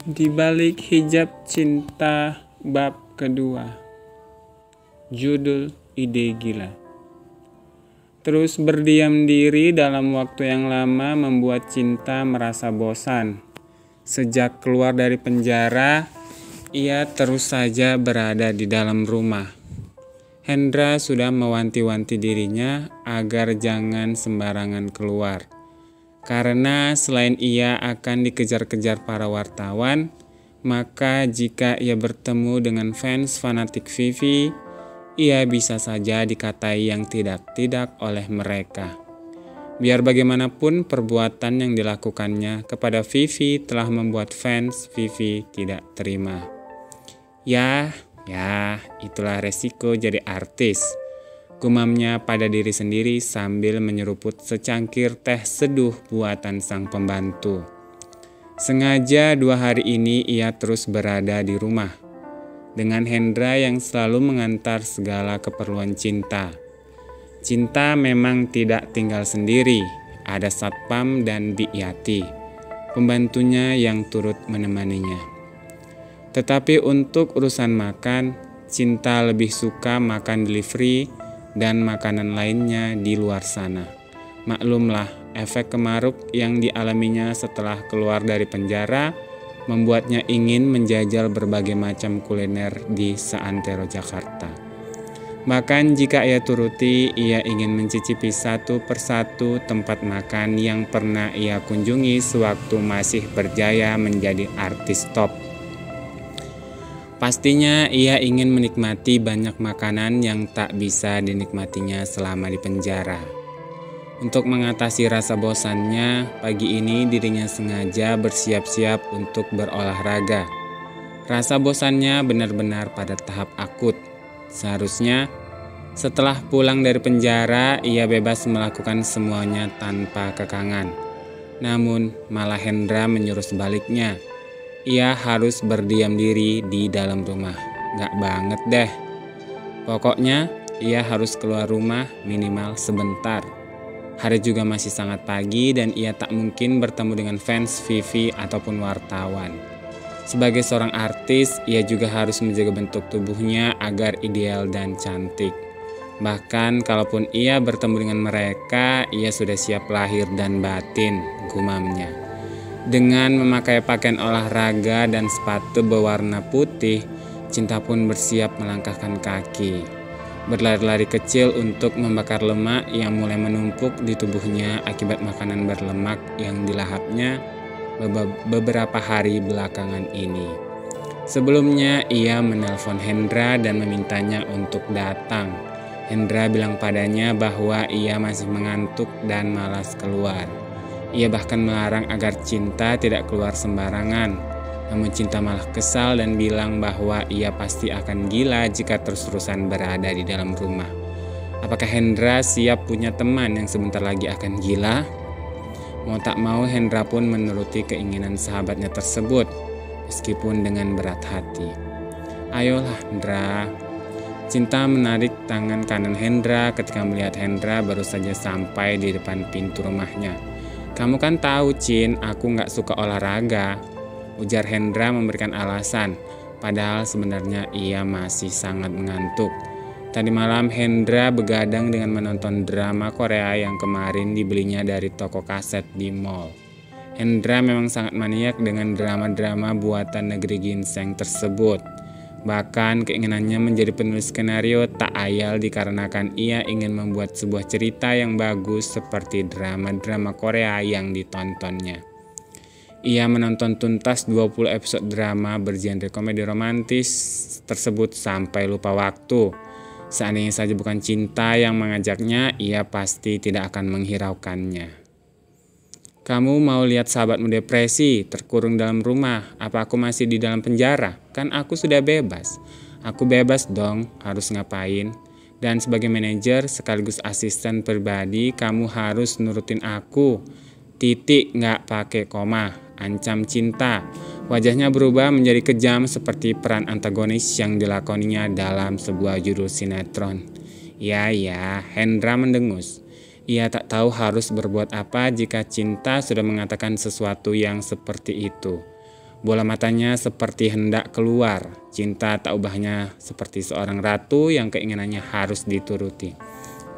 Di balik hijab cinta bab kedua. Judul Ide Gila. Terus berdiam diri dalam waktu yang lama membuat Cinta merasa bosan. Sejak keluar dari penjara, ia terus saja berada di dalam rumah. Hendra sudah mewanti-wanti dirinya agar jangan sembarangan keluar. Karena selain ia akan dikejar-kejar para wartawan, maka jika ia bertemu dengan fans fanatik Vivi, ia bisa saja dikatai yang tidak-tidak oleh mereka. Biar bagaimanapun perbuatan yang dilakukannya kepada Vivi telah membuat fans Vivi tidak terima. Ya, itulah resiko jadi artis. Gumamnya pada diri sendiri sambil menyeruput secangkir teh seduh buatan sang pembantu. Sengaja 2 hari ini ia terus berada di rumah dengan Hendra yang selalu mengantar segala keperluan Cinta. Cinta memang tidak tinggal sendiri, ada Satpam dan Bi Yati, pembantunya yang turut menemaninya. Tetapi untuk urusan makan, Cinta lebih suka makan delivery dan makanan lainnya di luar sana. Maklumlah, efek kemaruk yang dialaminya setelah keluar dari penjara membuatnya ingin menjajal berbagai macam kuliner di seantero Jakarta. Bahkan jika ia turuti, ia ingin mencicipi satu persatu tempat makan yang pernah ia kunjungi sewaktu masih berjaya menjadi artis top. Pastinya ia ingin menikmati banyak makanan yang tak bisa dinikmatinya selama di penjara. Untuk mengatasi rasa bosannya, pagi ini dirinya sengaja bersiap-siap untuk berolahraga. Rasa bosannya benar-benar pada tahap akut. Seharusnya setelah pulang dari penjara, ia bebas melakukan semuanya tanpa kekangan. Namun malah Hendra menyuruh sebaliknya. Ia harus berdiam diri di dalam rumah. Gak banget deh. Pokoknya ia harus keluar rumah minimal sebentar. Hari juga masih sangat pagi dan ia tak mungkin bertemu dengan fans Vivi ataupun wartawan. Sebagai seorang artis, ia juga harus menjaga bentuk tubuhnya agar ideal dan cantik. Bahkan kalaupun ia bertemu dengan mereka, ia sudah siap lahir dan batin, gumamnya. Dengan memakai pakaian olahraga dan sepatu berwarna putih, Cinta pun bersiap melangkahkan kaki. Berlari-lari kecil untuk membakar lemak yang mulai menumpuk di tubuhnya akibat makanan berlemak yang dilahapnya beberapa hari belakangan ini. Sebelumnya ia menelpon Hendra dan memintanya untuk datang. Hendra bilang padanya bahwa ia masih mengantuk dan malas keluar. Ia bahkan melarang agar Cinta tidak keluar sembarangan. Namun Cinta malah kesal dan bilang bahwa ia pasti akan gila jika terus-terusan berada di dalam rumah. Apakah Hendra siap punya teman yang sebentar lagi akan gila? Mau tak mau Hendra pun menuruti keinginan sahabatnya tersebut, meskipun dengan berat hati. Ayolah Hendra. Cinta menarik tangan kanan Hendra ketika melihat Hendra baru saja sampai di depan pintu rumahnya. Kamu kan tahu Cin, aku gak suka olahraga, ujar Hendra memberikan alasan, padahal sebenarnya ia masih sangat mengantuk. Tadi malam Hendra begadang dengan menonton drama Korea yang kemarin dibelinya dari toko kaset di mall. Hendra memang sangat maniak dengan drama-drama buatan negeri ginseng tersebut. Bahkan keinginannya menjadi penulis skenario tak ayal dikarenakan ia ingin membuat sebuah cerita yang bagus seperti drama-drama Korea yang ditontonnya. Ia menonton tuntas 20 episode drama bergenre komedi romantis tersebut sampai lupa waktu. Seandainya saja bukan Cinta yang mengajaknya, ia pasti tidak akan menghiraukannya. Kamu mau lihat sahabatmu depresi, terkurung dalam rumah, apa aku masih di dalam penjara? Kan aku sudah bebas. Aku bebas dong, harus ngapain? Dan sebagai manajer sekaligus asisten pribadi, kamu harus nurutin aku. Titik gak pakai koma, ancam Cinta. Wajahnya berubah menjadi kejam seperti peran antagonis yang dilakoninya dalam sebuah judul sinetron. Ya, Hendra mendengus. Ia tak tahu harus berbuat apa jika Cinta sudah mengatakan sesuatu yang seperti itu. Bola matanya seperti hendak keluar. Cinta tak ubahnya seperti seorang ratu yang keinginannya harus dituruti.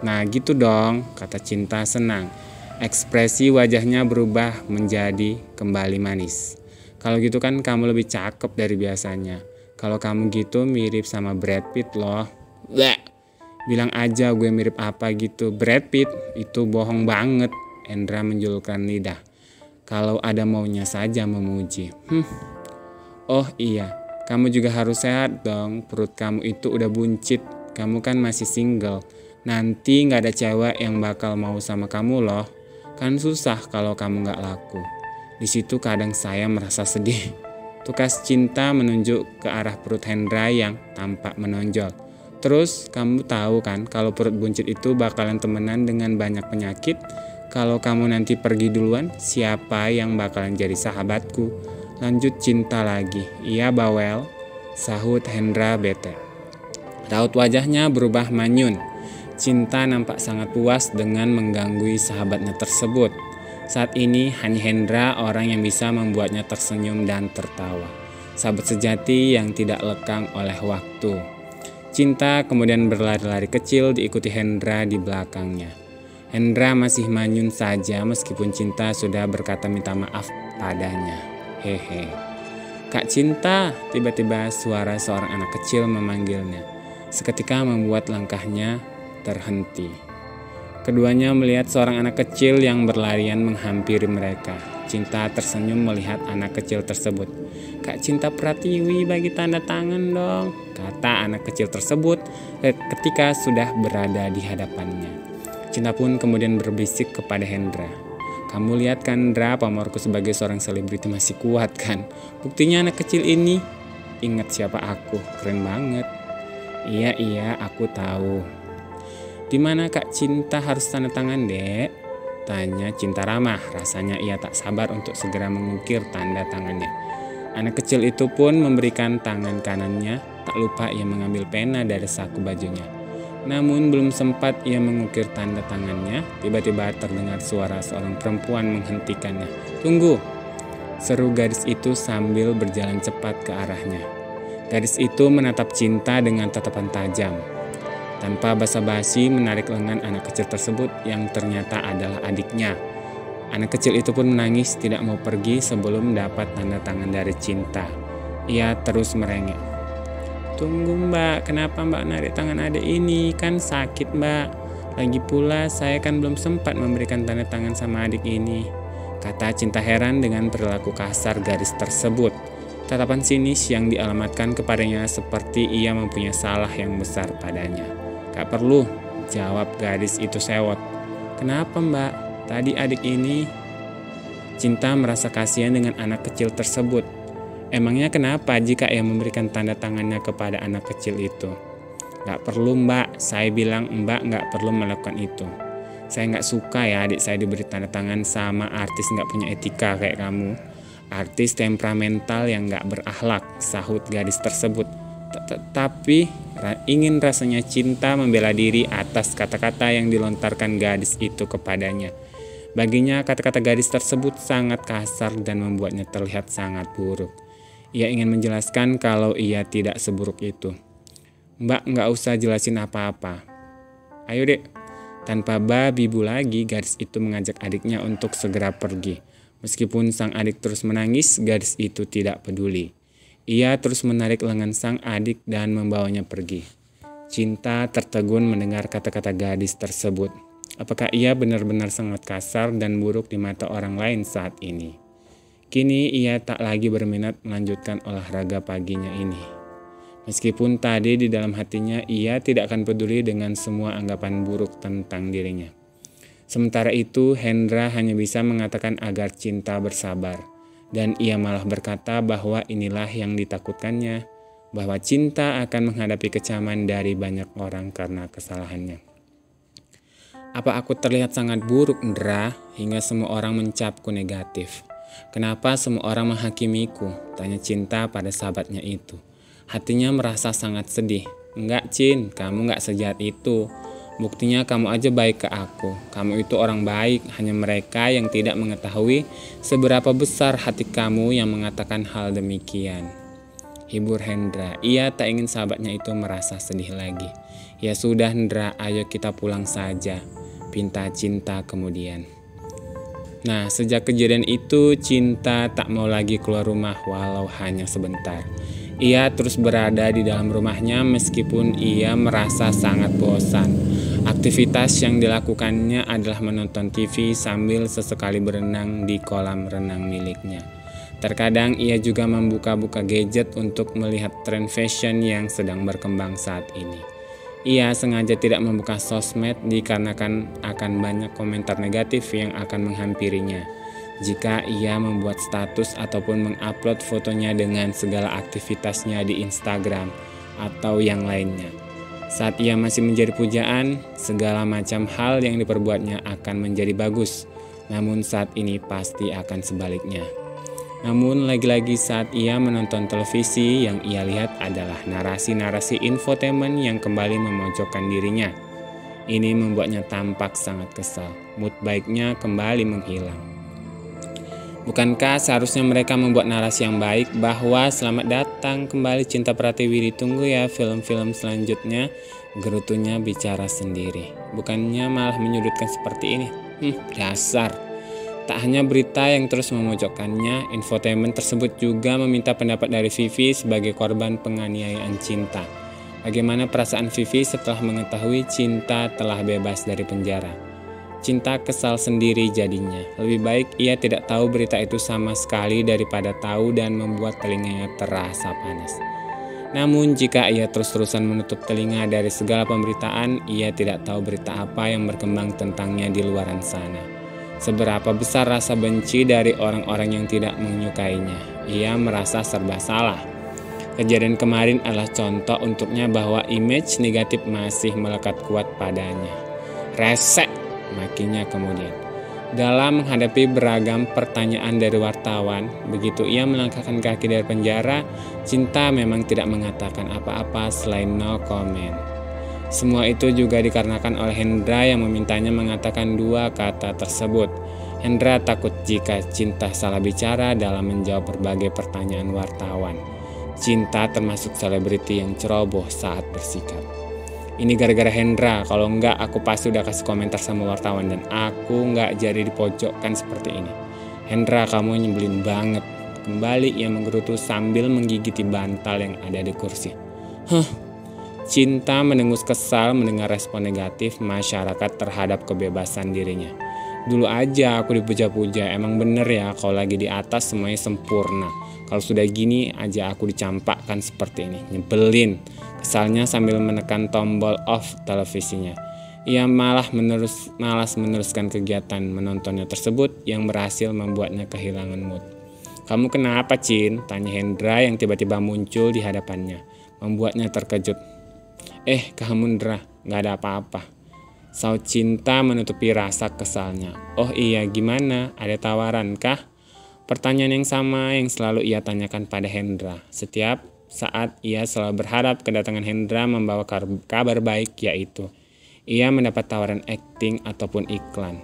Nah gitu dong, kata Cinta senang. Ekspresi wajahnya berubah menjadi kembali manis. Kalau gitu kan kamu lebih cakep dari biasanya. Kalau kamu gitu mirip sama Brad Pitt loh. Bleh. Bilang aja gue mirip apa gitu. Brad Pitt itu bohong banget. Hendra menjulurkan lidah. Kalau ada maunya saja memuji. Oh iya, kamu juga harus sehat dong. Perut kamu itu udah buncit. Kamu kan masih single. Nanti gak ada cewek yang bakal mau sama kamu loh. Kan susah kalau kamu gak laku. Di situ kadang saya merasa sedih. Tukas Cinta menunjuk ke arah perut Hendra yang tampak menonjol. Terus kamu tahu kan kalau perut buncit itu bakalan temenan dengan banyak penyakit. Kalau kamu nanti pergi duluan, siapa yang bakalan jadi sahabatku? Lanjut Cinta lagi. Iya bawel, sahut Hendra bete. Raut wajahnya berubah manyun. Cinta nampak sangat puas dengan mengganggu sahabatnya tersebut. Saat ini hanya Hendra orang yang bisa membuatnya tersenyum dan tertawa. Sahabat sejati yang tidak lekang oleh waktu. Cinta kemudian berlari-lari kecil diikuti Hendra di belakangnya. Hendra masih manyun saja meskipun Cinta sudah berkata minta maaf padanya. Hehe. Kak Cinta, tiba-tiba suara seorang anak kecil memanggilnya. Seketika membuat langkahnya terhenti. Keduanya melihat seorang anak kecil yang berlarian menghampiri mereka. Cinta tersenyum melihat anak kecil tersebut. Kak Cinta Pratiwi bagi tanda tangan dong, kata anak kecil tersebut ketika sudah berada di hadapannya. Cinta pun kemudian berbisik kepada Hendra. Kamu lihat kan Hendra, pamorku sebagai seorang selebriti masih kuat kan? Buktinya anak kecil ini ingat siapa aku, keren banget. Iya, aku tahu. Di mana Kak Cinta harus tanda tangan, Dek? Tanya Cinta ramah. Rasanya ia tak sabar untuk segera mengukir tanda tangannya. Anak kecil itu pun memberikan tangan kanannya. Tak lupa ia mengambil pena dari saku bajunya. Namun belum sempat ia mengukir tanda tangannya, tiba-tiba terdengar suara seorang perempuan menghentikannya. Tunggu! Seru gadis itu sambil berjalan cepat ke arahnya. Gadis itu menatap Cinta dengan tatapan tajam. Tanpa basa-basi menarik lengan anak kecil tersebut yang ternyata adalah adiknya. Anak kecil itu pun menangis tidak mau pergi sebelum dapat tanda tangan dari Cinta. Ia terus merengek. Tunggu mbak, kenapa mbak narik tangan adik ini? Kan sakit mbak. Lagi pula saya kan belum sempat memberikan tanda tangan sama adik ini. Kata Cinta heran dengan perilaku kasar gadis tersebut. Tatapan sinis yang dialamatkan kepadanya seperti ia mempunyai salah yang besar padanya. Gak perlu, jawab gadis itu sewot. Kenapa mbak? Tadi adik ini. Cinta merasa kasihan dengan anak kecil tersebut. Emangnya kenapa jika ia memberikan tanda tangannya kepada anak kecil itu? Gak perlu mbak, saya bilang mbak gak perlu melakukan itu. Saya gak suka ya adik saya diberi tanda tangan sama artis gak punya etika kayak kamu. Artis temperamental yang gak berakhlak, sahut gadis tersebut. Tapi ingin rasanya Cinta membela diri atas kata-kata yang dilontarkan gadis itu kepadanya. Baginya kata-kata gadis tersebut sangat kasar dan membuatnya terlihat sangat buruk. Ia ingin menjelaskan kalau ia tidak seburuk itu. Mbak gak usah jelasin apa-apa. Ayo dek. Tanpa babi bu lagi gadis itu mengajak adiknya untuk segera pergi. Meskipun sang adik terus menangis, gadis itu tidak peduli. Ia terus menarik lengan sang adik dan membawanya pergi. Cinta tertegun mendengar kata-kata gadis tersebut. Apakah ia benar-benar sangat kasar dan buruk di mata orang lain saat ini? Kini ia tak lagi berminat melanjutkan olahraga paginya ini. Meskipun tadi di dalam hatinya ia tidak akan peduli dengan semua anggapan buruk tentang dirinya. Sementara itu Hendra hanya bisa mengatakan agar Cinta bersabar. Dan ia malah berkata bahwa inilah yang ditakutkannya, bahwa Cinta akan menghadapi kecaman dari banyak orang karena kesalahannya. Apa aku terlihat sangat buruk, Hendra, hingga semua orang mencapku negatif? Kenapa semua orang menghakimiku? Tanya Cinta pada sahabatnya itu. Hatinya merasa sangat sedih. Enggak, Cin, kamu enggak sejahat itu. Buktinya kamu aja baik ke aku. Kamu itu orang baik, hanya mereka yang tidak mengetahui seberapa besar hati kamu yang mengatakan hal demikian. Hibur Hendra. Ia tak ingin sahabatnya itu merasa sedih lagi. Ya sudah Hendra, ayo kita pulang saja, pinta Cinta kemudian. Nah, sejak kejadian itu Cinta tak mau lagi keluar rumah walau hanya sebentar. Ia terus berada di dalam rumahnya meskipun ia merasa sangat bosan. Aktivitas yang dilakukannya adalah menonton TV sambil sesekali berenang di kolam renang miliknya. Terkadang ia juga membuka-buka gadget untuk melihat tren fashion yang sedang berkembang saat ini. Ia sengaja tidak membuka sosmed dikarenakan akan banyak komentar negatif yang akan menghampirinya jika ia membuat status ataupun mengupload fotonya dengan segala aktivitasnya di Instagram atau yang lainnya. Saat ia masih menjadi pujaan, segala macam hal yang diperbuatnya akan menjadi bagus. Namun saat ini pasti akan sebaliknya. Namun lagi-lagi saat ia menonton televisi, yang ia lihat adalah narasi-narasi infotainment yang kembali memojokkan dirinya. Ini membuatnya tampak sangat kesal. Mood baiknya kembali menghilang. Bukankah seharusnya mereka membuat narasi yang baik bahwa selamat datang kembali Cinta Pratiwi, ditunggu ya film-film selanjutnya, gerutunya bicara sendiri. Bukannya malah menyudutkan seperti ini. Dasar. Tak hanya berita yang terus memojokkannya, infotainment tersebut juga meminta pendapat dari Vivi sebagai korban penganiayaan Cinta. Bagaimana perasaan Vivi setelah mengetahui Cinta telah bebas dari penjara? Cinta kesal sendiri jadinya. Lebih baik ia tidak tahu berita itu sama sekali daripada tahu dan membuat telinganya terasa panas. Namun jika ia terus-terusan menutup telinga dari segala pemberitaan, ia tidak tahu berita apa yang berkembang tentangnya di luaran sana. Seberapa besar rasa benci dari orang-orang yang tidak menyukainya. Ia merasa serba salah. Kejadian kemarin adalah contoh untuknya bahwa image negatif masih melekat kuat padanya. Resek, makinya kemudian. Dalam menghadapi beragam pertanyaan dari wartawan, begitu ia melangkahkan kaki dari penjara, Cinta memang tidak mengatakan apa-apa selain no comment. Semua itu juga dikarenakan oleh Hendra yang memintanya mengatakan dua kata tersebut. Hendra takut jika Cinta salah bicara dalam menjawab berbagai pertanyaan wartawan. Cinta termasuk selebriti yang ceroboh saat bersikap. Ini gara-gara Hendra, kalau enggak aku pasti udah kasih komentar sama wartawan dan aku enggak jadi dipojokkan seperti ini. Hendra, kamu nyebelin banget. Kembali ia menggerutu sambil menggigiti bantal yang ada di kursi. Cinta mendengus kesal mendengar respon negatif masyarakat terhadap kebebasan dirinya. Dulu aja aku dipuja-puja, emang bener ya kalau lagi di atas semuanya sempurna. Kalau sudah gini aja aku dicampakkan seperti ini, nyebelin. Kesalnya sambil menekan tombol off televisinya. Ia malas meneruskan kegiatan menontonnya tersebut yang berhasil membuatnya kehilangan mood. Kamu kenapa, Cin? Tanya Hendra yang tiba-tiba muncul di hadapannya, membuatnya terkejut. Kamu Hendra, gak ada apa-apa. Saut Cinta menutupi rasa kesalnya. Oh iya, gimana? Ada tawaran kah? Pertanyaan yang sama yang selalu ia tanyakan pada Hendra. Setiap saat ia selalu berharap kedatangan Hendra membawa kabar baik, yaitu ia mendapat tawaran akting ataupun iklan.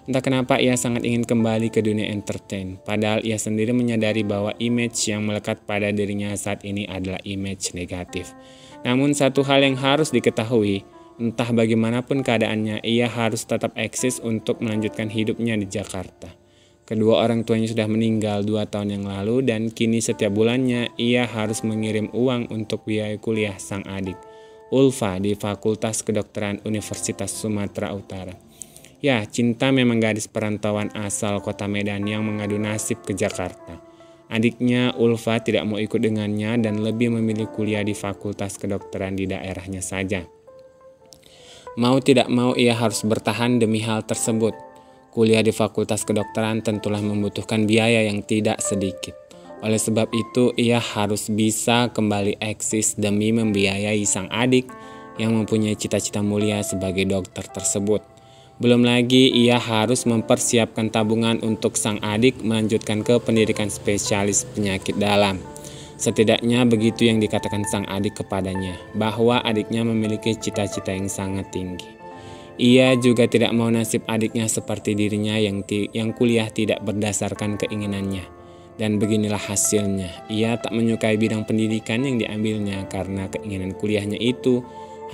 Entah kenapa ia sangat ingin kembali ke dunia entertain, padahal ia sendiri menyadari bahwa image yang melekat pada dirinya saat ini adalah image negatif. Namun satu hal yang harus diketahui, entah bagaimanapun keadaannya, ia harus tetap eksis untuk melanjutkan hidupnya di Jakarta. Kedua orang tuanya sudah meninggal 2 tahun yang lalu dan kini setiap bulannya ia harus mengirim uang untuk biaya kuliah sang adik, Ulfa, di Fakultas Kedokteran Universitas Sumatera Utara. Ya, Cinta memang gadis perantauan asal kota Medan yang mengadu nasib ke Jakarta. Adiknya Ulfa tidak mau ikut dengannya dan lebih memilih kuliah di Fakultas Kedokteran di daerahnya saja. Mau tidak mau ia harus bertahan demi hal tersebut. Kuliah di Fakultas Kedokteran tentulah membutuhkan biaya yang tidak sedikit. Oleh sebab itu, ia harus bisa kembali eksis demi membiayai sang adik yang mempunyai cita-cita mulia sebagai dokter tersebut. Belum lagi, ia harus mempersiapkan tabungan untuk sang adik melanjutkan ke pendidikan spesialis penyakit dalam. Setidaknya begitu yang dikatakan sang adik kepadanya, bahwa adiknya memiliki cita-cita yang sangat tinggi. Ia juga tidak mau nasib adiknya seperti dirinya yang kuliah tidak berdasarkan keinginannya. Dan beginilah hasilnya. Ia tak menyukai bidang pendidikan yang diambilnya karena keinginan kuliahnya itu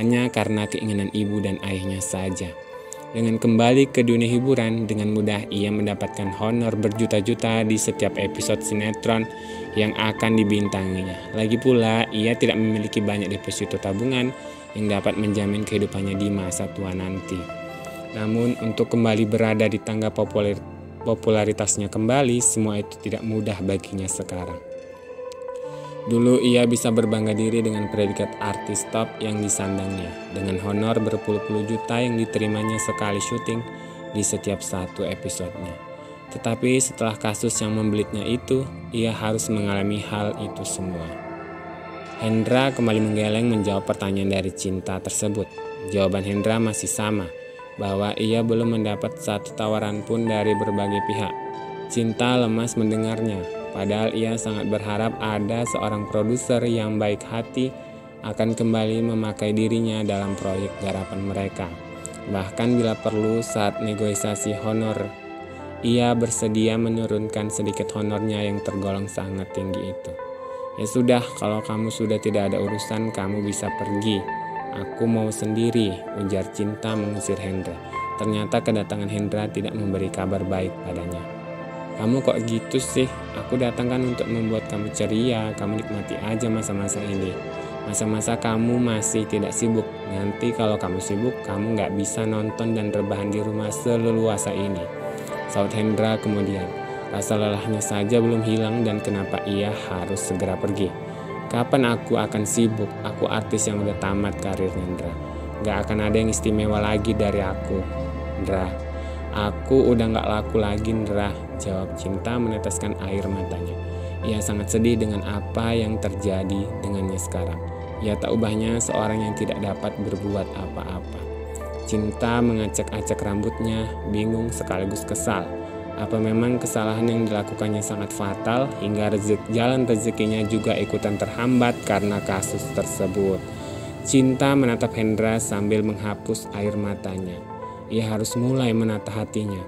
hanya karena keinginan ibu dan ayahnya saja. Dengan kembali ke dunia hiburan, dengan mudah ia mendapatkan honor berjuta-juta di setiap episode sinetron yang akan dibintanginya. Lagi pula, ia tidak memiliki banyak deposito tabungan yang dapat menjamin kehidupannya di masa tua nanti. Namun, untuk kembali berada di tangga popularitasnya kembali, semua itu tidak mudah baginya sekarang. Dulu ia bisa berbangga diri dengan predikat artis top yang disandangnya, dengan honor berpuluh-puluh juta yang diterimanya sekali syuting di setiap satu episodenya. Tetapi setelah kasus yang membelitnya itu, ia harus mengalami hal itu semua. Hendra kembali menggeleng menjawab pertanyaan dari Cinta tersebut. Jawaban Hendra masih sama, bahwa ia belum mendapat satu tawaran pun dari berbagai pihak. Cinta lemas mendengarnya. Padahal ia sangat berharap ada seorang produser yang baik hati akan kembali memakai dirinya dalam proyek garapan mereka. Bahkan bila perlu saat negosiasi honor, ia bersedia menurunkan sedikit honornya yang tergolong sangat tinggi itu. Ya sudah, kalau kamu sudah tidak ada urusan, kamu bisa pergi. Aku mau sendiri, ujar Cinta mengusir Hendra. Ternyata kedatangan Hendra tidak memberi kabar baik padanya. Kamu kok gitu sih? Aku datang kan untuk membuat kamu ceria. Kamu nikmati aja masa-masa ini. Masa-masa kamu masih tidak sibuk. Nanti kalau kamu sibuk, kamu gak bisa nonton dan rebahan di rumah seleluasa ini, saut Hendra kemudian. Rasa lelahnya saja belum hilang dan kenapa ia harus segera pergi. Kapan aku akan sibuk? Aku artis yang udah tamat karirnya, Hendra. Gak akan ada yang istimewa lagi dari aku, Hendra. Aku udah gak laku lagi, Hendra, jawab Cinta meneteskan air matanya. Ia sangat sedih dengan apa yang terjadi dengannya sekarang. Ia tak ubahnya seorang yang tidak dapat berbuat apa-apa. Cinta mengacak-acak rambutnya, bingung sekaligus kesal. Apa memang kesalahan yang dilakukannya sangat fatal hingga jalan rezekinya juga ikutan terhambat karena kasus tersebut? Cinta menatap Hendra sambil menghapus air matanya. Ia harus mulai menata hatinya.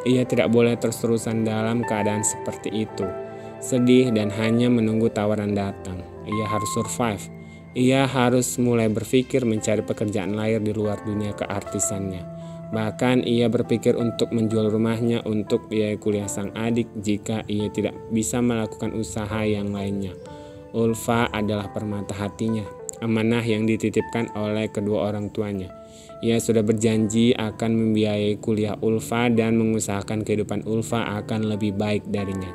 Ia tidak boleh terus-terusan dalam keadaan seperti itu, sedih dan hanya menunggu tawaran datang. Ia harus survive. Ia harus mulai berpikir mencari pekerjaan lain di luar dunia keartisannya. Bahkan ia berpikir untuk menjual rumahnya untuk biaya kuliah sang adik jika ia tidak bisa melakukan usaha yang lainnya. Ulfa adalah permata hatinya, amanah yang dititipkan oleh kedua orang tuanya. Ia sudah berjanji akan membiayai kuliah Ulfa dan mengusahakan kehidupan Ulfa akan lebih baik darinya.